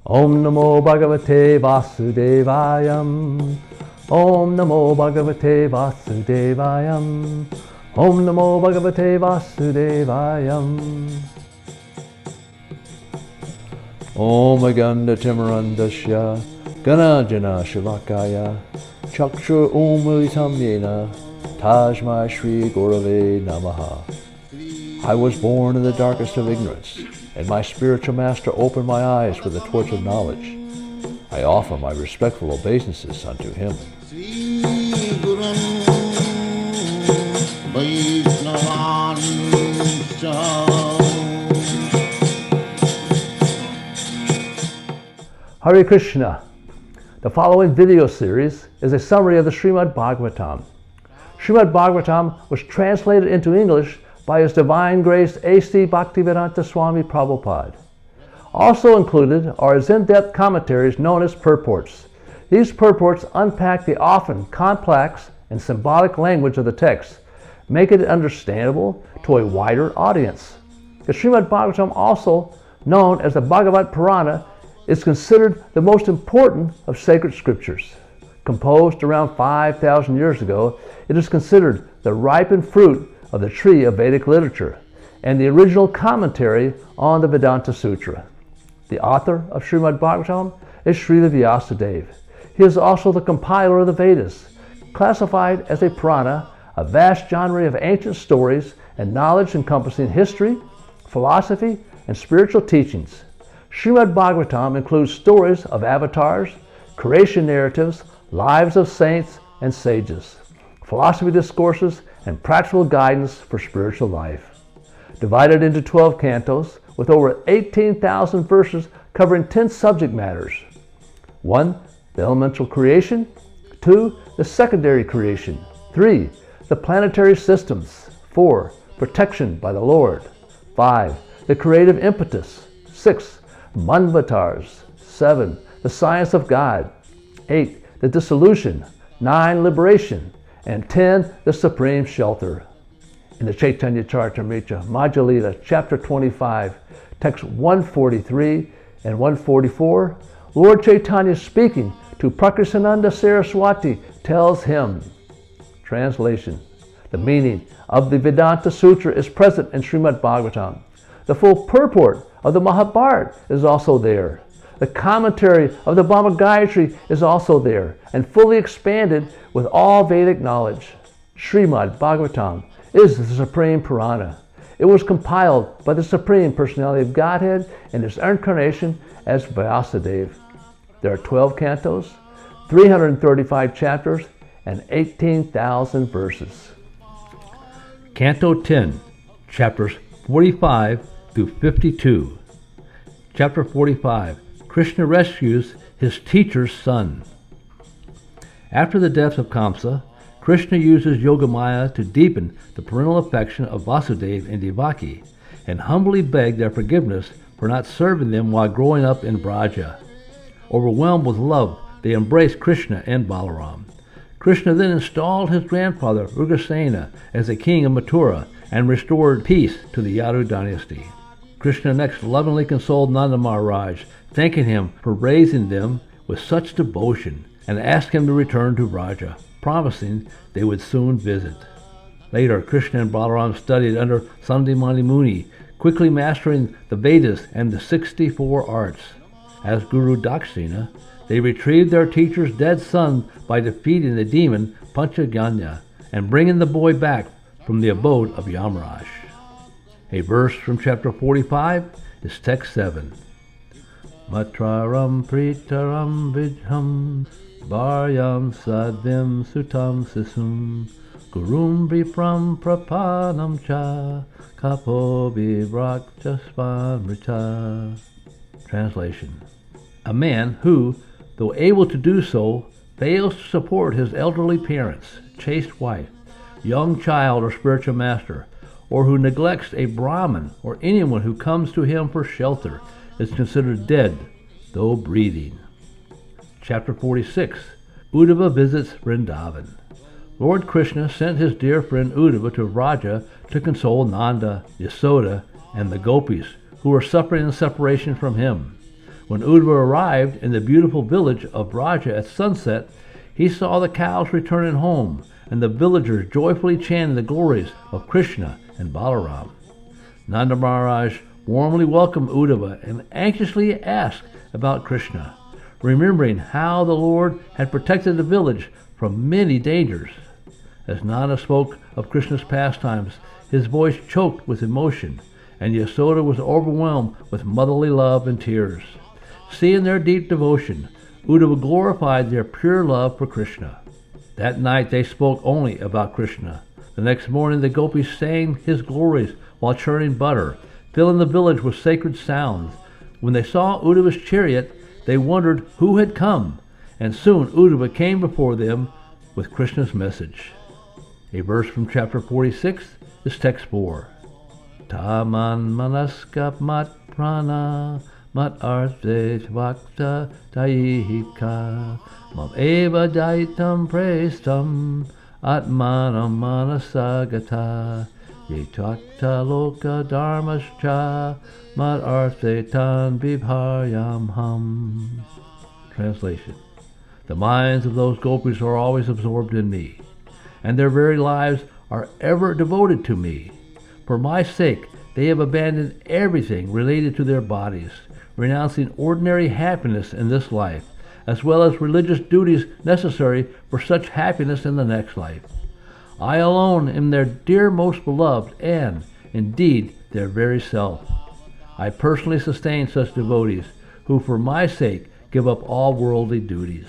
Om Namo Bhagavate Vasudevayam. Om Namo Bhagavate Vasudevayam. Om Namo Bhagavate Vasudevayam. Om Aganda Timarandasya Ganajana Shivakaya Chakshur Umilitam Yena Tajma Shri Gurave Namaha. I was born in the darkest of ignorance, and my spiritual master opened my eyes with the torch of knowledge. I offer my respectful obeisances unto him. Hare Krishna. The following video series is a summary of the Srimad Bhagavatam. Srimad Bhagavatam was translated into English by His Divine Grace A.C. Bhaktivedanta Swami Prabhupada. Also included are His in-depth commentaries known as purports. These purports unpack the often complex and symbolic language of the text, making it understandable to a wider audience. The Srimad Bhagavatam, also known as the Bhagavata Purana, is considered the most important of sacred scriptures. Composed around 5,000 years ago, it is considered the ripened fruit of the tree of Vedic literature and the original commentary on the Vedanta-sutra. The author of Srimad Bhagavatam is Srila Vyasadeva. He is also the compiler of the Vedas, classified as a Purana, a vast genre of ancient stories and knowledge encompassing history, philosophy, and spiritual teachings. Srimad Bhagavatam includes stories of avatars, creation narratives, lives of saints and sages, philosophy discourses, and practical guidance for spiritual life. Divided into 12 cantos with over 18,000 verses covering 10 subject matters. 1. The elemental creation. 2. The secondary creation. 3. The planetary systems. 4. Protection by the Lord. 5. The creative impetus. 6. Manvatars. 7. The science of God. 8. The dissolution. 9. Liberation. And 10. The supreme shelter. In the Chaitanya Charitamrita, Madhya-lila, chapter 25, text 143 and 144, Lord Chaitanya, speaking to Prakrisananda Saraswati, tells him, translation, the meaning of the Vedanta-sutra is present in Srimad Bhagavatam. The full purport of the Mahabharata is also there. The commentary of the Bhagavad Gayatri is also there and fully expanded with all Vedic knowledge. Srimad Bhagavatam is the Supreme Purana. It was compiled by the Supreme Personality of Godhead in His incarnation as Vyasadeva. There are 12 cantos, 335 chapters, and 18,000 verses. Canto 10, chapters 45 through 52. Chapter 45. Krishna rescues his teacher's son. After the death of Kamsa, Krishna uses Yogamaya to deepen the parental affection of Vasudeva and Devaki and humbly beg their forgiveness for not serving them while growing up in Braja. Overwhelmed with love, they embrace Krishna and Balaram. Krishna then installed his grandfather Ugrasena as the king of Mathura and restored peace to the Yadu dynasty. Krishna next lovingly consoled Nanda Maharaj, thanking him for raising them with such devotion, and asked him to return to Braja, promising they would soon visit. Later, Krishna and Balaram studied under Sandimani Muni, quickly mastering the Vedas and the 64 arts. As Guru Dakshina, they retrieved their teacher's dead son by defeating the demon Panchaganya and bringing the boy back from the abode of Yamaraj. A verse from chapter 45 is text 7. Matraram pritaram vidham Bharyam sadvim sutam sisum Gurum vipram prapanam cha Kapo vivrakchasvamrita. Translation. A man who, though able to do so, fails to support his elderly parents, chaste wife, young child or spiritual master, or who neglects a Brahmin or anyone who comes to him for shelter, is considered dead, though breathing. Chapter 46. Uddhava visits Vrndavana. Lord Krishna sent his dear friend Uddhava to Vraja to console Nanda, Yasoda, and the gopis who were suffering in separation from him. When Uddhava arrived in the beautiful village of Braja at sunset, he saw the cows returning home and the villagers joyfully chanting the glories of Krishna and Balaram. Nanda Maharaj warmly welcomed Uddhava and anxiously asked about Krishna, remembering how the Lord had protected the village from many dangers. As Nanda spoke of Krishna's pastimes, his voice choked with emotion, and Yasoda was overwhelmed with motherly love and tears. Seeing their deep devotion, Uddhava glorified their pure love for Krishna. That night they spoke only about Krishna. The next morning the gopis sang his glories while churning butter, filling the village with sacred sounds. When they saw Uddhava's chariot, they wondered who had come, and soon Uddhava came before them with Krishna's message. A verse from chapter 46 is text 4. Taman manaskap mat prana mat arte vakta daihika mam eva daitam prestam atmanam manasagata yetakta loka dharmascha mat arte tan vibharyam ham. Translation. The minds of those gopis are always absorbed in me, and their very lives are ever devoted to me. For my sake, they have abandoned everything related to their bodies, renouncing ordinary happiness in this life, as well as religious duties necessary for such happiness in the next life. I alone am their dear most beloved and, indeed, their very self. I personally sustain such devotees, who for my sake give up all worldly duties.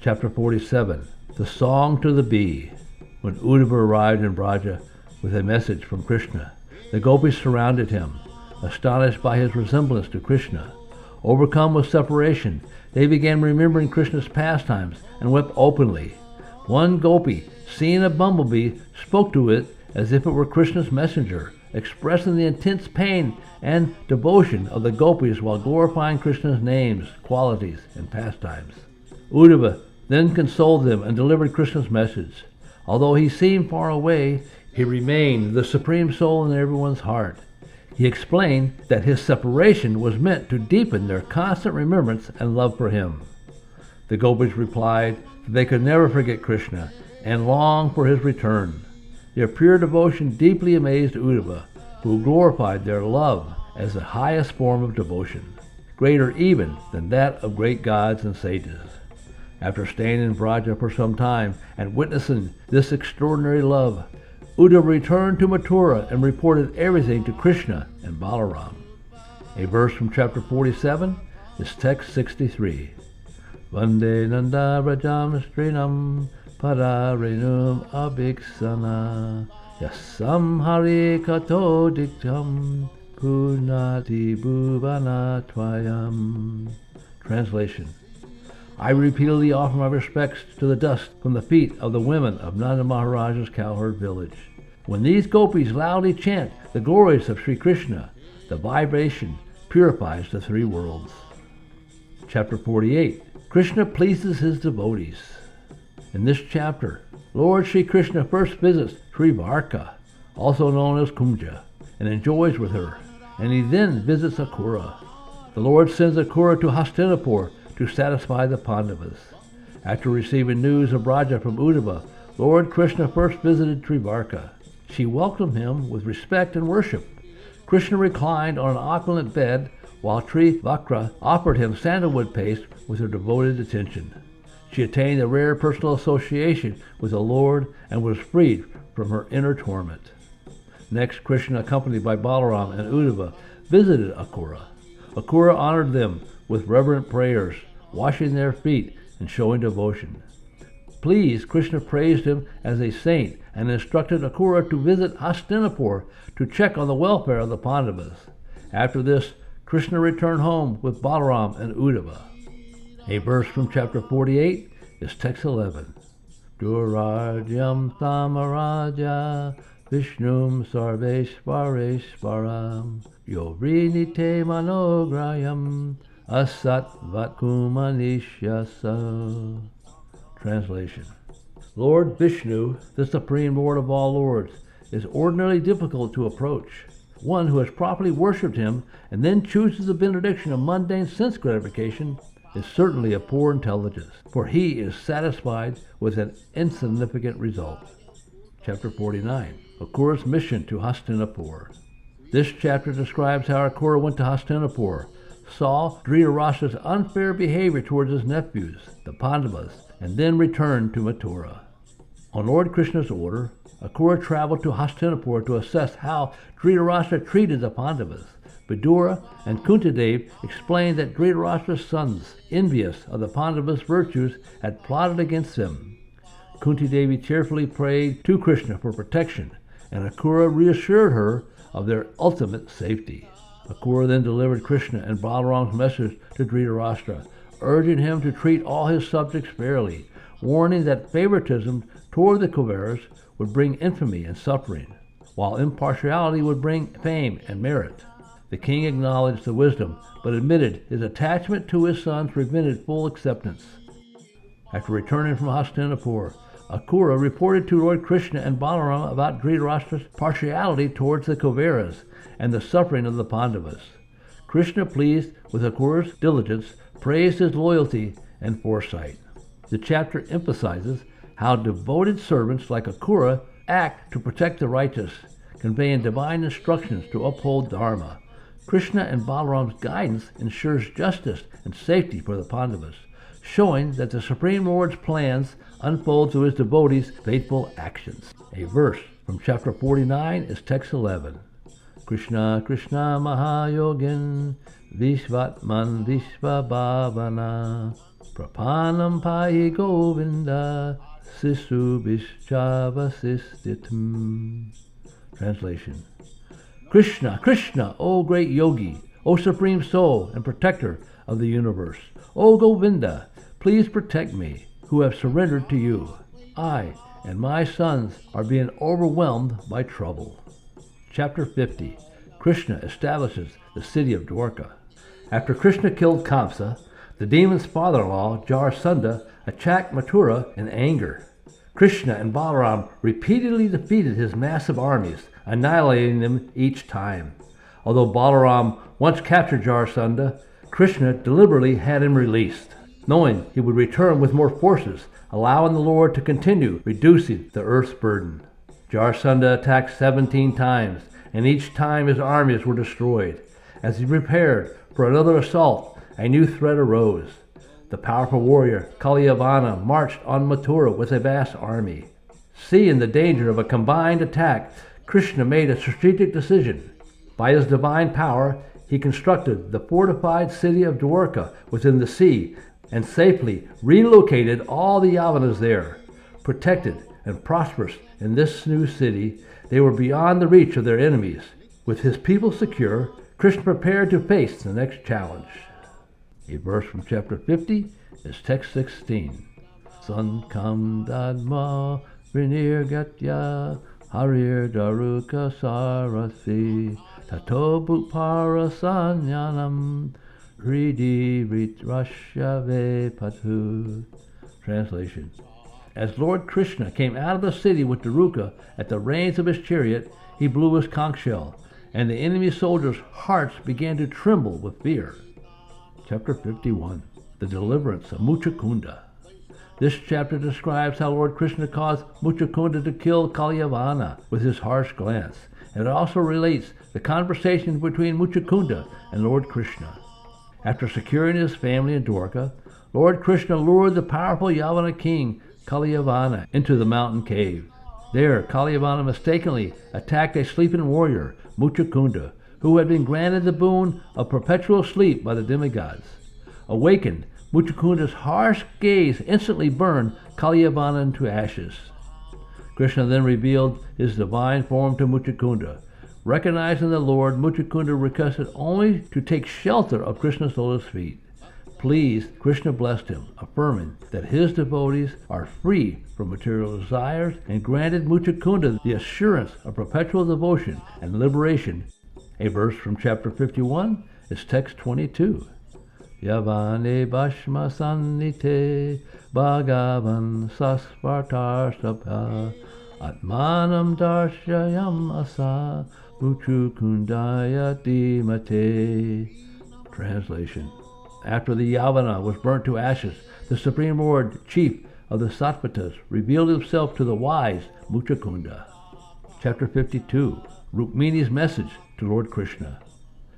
Chapter 47. The Song to the Bee. When Uddhava arrived in Braja with a message from Krishna, the gopis surrounded him, astonished by his resemblance to Krishna. Overcome with separation, they began remembering Krishna's pastimes and wept openly. One gopi, seeing a bumblebee, spoke to it as if it were Krishna's messenger, expressing the intense pain and devotion of the gopis while glorifying Krishna's names, qualities, and pastimes. Uddhava then consoled them and delivered Krishna's message. Although he seemed far away, he remained the supreme soul in everyone's heart. He explained that his separation was meant to deepen their constant remembrance and love for him. The gopis replied that they could never forget Krishna and long for his return. Their pure devotion deeply amazed Uddhava, who glorified their love as the highest form of devotion, greater even than that of great gods and sages. After staying in Braja for some time and witnessing this extraordinary love, Uddhava returned to Mathura and reported everything to Krishna and Balaram. A verse from chapter 47 is text 63. Vande Nanda Vrajam Strinam Pararenum Abhiksana Yasam Hari Kato Diktam Punati Bhuvana Tvayam. Translation. I repeatedly offer my respects to the dust from the feet of the women of Nanda Maharaj's cowherd village. When these gopis loudly chant the glories of Sri Krishna, the vibration purifies the three worlds. Chapter 48. Krishna pleases his devotees. In this chapter, Lord Sri Krishna first visits Sri Dvaraka, also known as Kunja, and enjoys with her, and he then visits Akrura. The Lord sends Akrura to Hastinapura to satisfy the Pandavas. After receiving news of Braja from Uddhava, Lord Krishna first visited Sri Dvaraka. She welcomed him with respect and worship. Krishna reclined on an opulent bed, while Sri Dvaraka offered him sandalwood paste with her devoted attention. She attained a rare personal association with the Lord and was freed from her inner torment. Next, Krishna, accompanied by Balaram and Uddhava, visited Akrura. Akrura honored them with reverent prayers, washing their feet and showing devotion. Pleased, Krishna praised him as a saint and instructed Akrura to visit Hastinapura to check on the welfare of the Pandavas. After this, Krishna returned home with Balaram and Uddhava. A verse from chapter 48 is text 11. Durajyam Tamaraja Vishnum Sarveshvareshvaram Yovrinite Manograyam Asat Vatkumanishyasa. Translation. Lord Vishnu, the Supreme Lord of all lords, is ordinarily difficult to approach. One who has properly worshipped him and then chooses the benediction of mundane sense gratification is certainly of poor intelligence, for he is satisfied with an insignificant result. Chapter 49, Akrura's mission to Hastinapura. This chapter describes how Akrura went to Hastinapura, saw Dhritarashtra's unfair behavior towards his nephews, the Pandavas, and then returned to Mathura. On Lord Krishna's order, Akrura traveled to Hastinapura to assess how Dhritarashtra treated the Pandavas. Vidura and Kuntidev explained that Dhritarashtra's sons, envious of the Pandavas' virtues, had plotted against them. Kuntidevi cheerfully prayed to Krishna for protection, and Akrura reassured her of their ultimate safety. Akrura then delivered Krishna and Balaram's message to Dhritarashtra, urging him to treat all his subjects fairly, warning that favoritism toward the Kauravas would bring infamy and suffering, while impartiality would bring fame and merit. The king acknowledged the wisdom, but admitted his attachment to his sons prevented full acceptance. After returning from Hastinapura, Akrura reported to Lord Krishna and Balaram about Dhritarashtra's partiality towards the Kauravas and the suffering of the Pandavas. Krishna, pleased with Akrura's diligence, praised his loyalty and foresight. The chapter emphasizes how devoted servants like Akrura act to protect the righteous, conveying divine instructions to uphold Dharma. Krishna and Balaram's guidance ensures justice and safety for the Pandavas, showing that the Supreme Lord's plans unfold through his devotees' faithful actions. A verse from chapter 49 is text 11. Krishna Krishna Mahayogin Vishvatman Vishvabhavana Prapanam Pai Govinda Sisu Vishchavasistitam. Translation. Krishna, Krishna, O great yogi, O supreme soul and protector of the universe, O Govinda, please protect me, who have surrendered to you. I and my sons are being overwhelmed by trouble. Chapter 50. Krishna establishes the city of Dvaraka. After Krishna killed Kamsa, the demon's father-in-law, Jarasandha, attacked Mathura in anger. Krishna and Balaram repeatedly defeated his massive armies, annihilating them each time. Although Balaram once captured Jarasandha, Krishna deliberately had him released, knowing he would return with more forces, allowing the Lord to continue reducing the earth's burden. Jarasandha attacked 17 times, and each time his armies were destroyed. As he prepared for another assault, a new threat arose. The powerful warrior Kalyavana marched on Mathura with a vast army. Seeing the danger of a combined attack, Krishna made a strategic decision. By his divine power, he constructed the fortified city of Dvaraka within the sea and safely relocated all the Yavanas there. Protected and prosperous in this new city, they were beyond the reach of their enemies. With his people secure, Krishna prepared to face the next challenge. A verse from chapter 50 is text 16. Sankam dadma vinirgatya harir daruka sarasi tato bhupara sanyanam hridi ritrashyave patu. Translation. As Lord Krishna came out of the city with Daruka at the reins of his chariot, he blew his conch shell, and the enemy soldiers' hearts began to tremble with fear. Chapter 51. The Deliverance of Mucukunda. This chapter describes how Lord Krishna caused Mucukunda to kill Kalyavana with his harsh glance, and it also relates the conversation between Mucukunda and Lord Krishna. After securing his family in Dwarka, Lord Krishna lured the powerful Yavana king Kalyavana into the mountain cave. There, Kalyavana mistakenly attacked a sleeping warrior, Mucukunda, who had been granted the boon of perpetual sleep by the demigods. Awakened, Mucukunda's harsh gaze instantly burned Kalyavana into ashes. Krishna then revealed his divine form to Mucukunda. Recognizing the Lord, Mucukunda requested only to take shelter of Krishna's lotus feet. Pleased, Krishna blessed him, affirming that his devotees are free from material desires, and granted Mucukunda the assurance of perpetual devotion and liberation. A verse from chapter 51 is text 22. Yavane bhashma sannite bhagavan sasvartar sabha atmanam darshayam asa Mucukundaya Dhimate. Translation. After the Yavana was burnt to ashes, the Supreme Lord, chief of the Sattvatas, revealed himself to the wise Mucukunda. Chapter 52. Rukmini's message to Lord Krishna.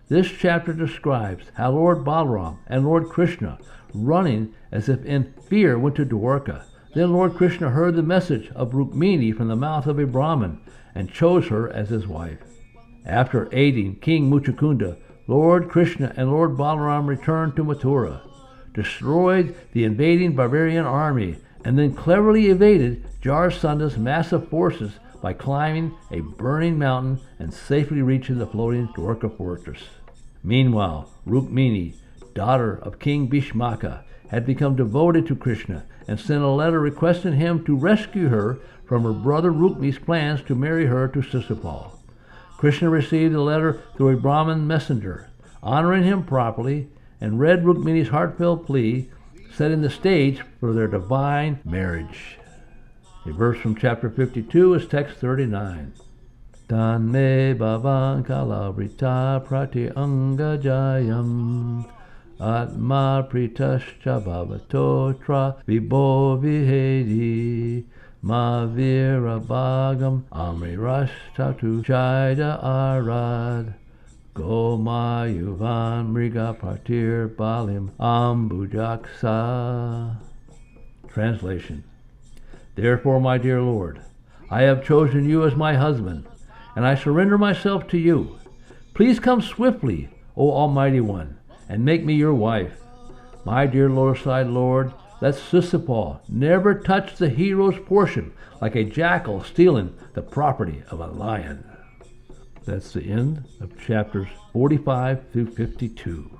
This chapter describes how Lord Balaram and Lord Krishna, running as if in fear, went to Dvaraka. Then Lord Krishna heard the message of Rukmini from the mouth of a Brahmin and chose her as his wife. After aiding King Mucukunda, Lord Krishna and Lord Balaram returned to Mathura, destroyed the invading barbarian army, and then cleverly evaded Jarasandha's massive forces by climbing a burning mountain and safely reaching the floating Dwarka fortress. Meanwhile, Rukmini, daughter of King Bhishmaka, had become devoted to Krishna and sent a letter requesting him to rescue her from her brother Rukmini's plans to marry her to Sisupal. Krishna received the letter through a Brahmin messenger, honoring him properly, and read Rukmini's heartfelt plea, setting the stage for their divine marriage. A verse from chapter 52 is text 39. Tanme bhavan kalavrita prati angajayam atma pritascha bhavatotra vibho vihedi mavira bhagam amrirashtatu chaida arad gomayuvan mriga partir balim ambujaksa. Translation. Therefore, my dear Lord, I have chosen you as my husband, and I surrender myself to you. Please come swiftly, O Almighty One, and make me your wife. My dear Lord-side Lord, let Sisupal never touch the hero's portion like a jackal stealing the property of a lion. That's the end of chapters 45 through 52.